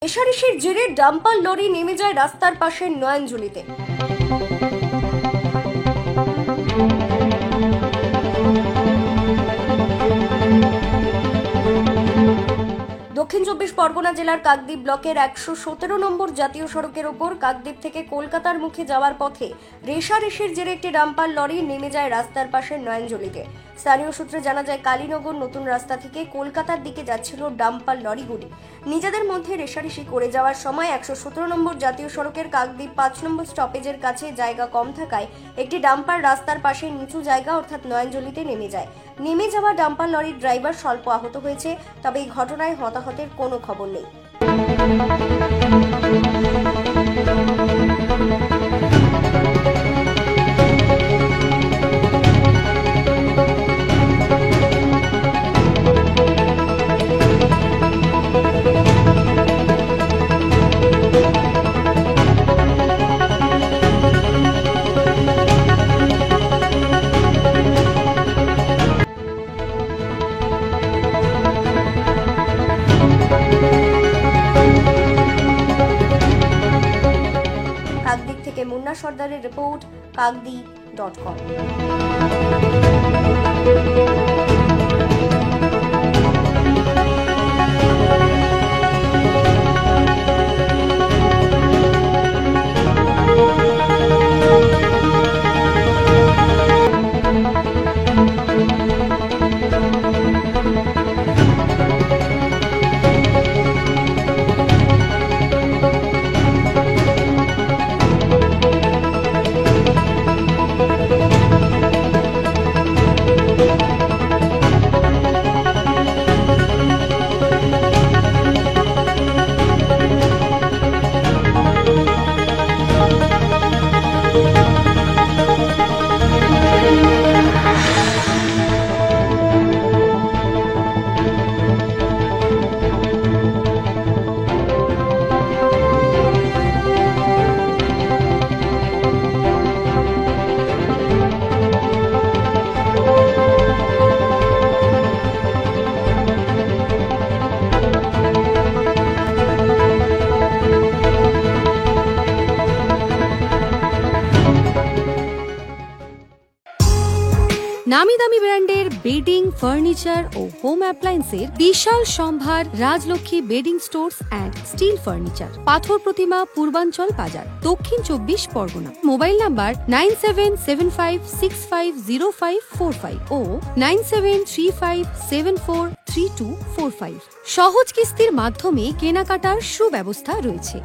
রেষারেষির জেরে dumper lorry নেমে যায় রাস্তার পাশের নয়নজলিতে। দক্ষিণ চব্বিশ পরগনা জেলার কাকদ্বীপ ব্লকের ১১৭ নম্বর জাতীয় সড়কের ওপর কাকদ্বীপ থেকে কলকাতার মুখে যাওয়ার পথে রেষারেষির জেরে একটি ডাম্পার লরি নেমে যায় রাস্তার পাশের নয়নজলিতে। স্থানীয় সূত্রে জানা যায়, কালীনগর নতুন রাস্তা থেকে কলকাতার দিকে যাচ্ছিল ডাম্পার লরিগুলি। নিজেদের মধ্যে রেষারেষি করে যাওয়ার সময় ১১৭ নম্বর জাতীয় সড়কের কাকদ্বীপ ৫ নম্বর স্টপেজের কাছে জায়গা কম থাকায় একটি ডাম্পার রাস্তার পাশে নিচু জায়গা অর্থাৎ নয়নজলিতে নেমে যায়। নেমে যাওয়া ডাম্পার লরির ড্রাইভার স্বল্প আহত হয়েছে, তবে এই ঘটনায় হতাহতের কোনো খবর নেই। কাকদ্বীপ থেকে মুন্না সর্দারের রিপোর্ট, কাকদ্বীপ.com। নামি দামি ব্র্যান্ডের বেডিং, ফার্নিচার ও হোম অ্যাপ্লায়েন্সের বিশাল সম্ভার Rajlakshmi bedding stores and steel furniture, পাথর প্রতিমা, পূর্বাঞ্চল বাজার, দক্ষিণ চব্বিশ পরগনা। মোবাইল নাম্বার 9775650545 ও 9735743245। সহজ কিস্তির মাধ্যমে কেনাকাটার সুব্যবস্থা রয়েছে।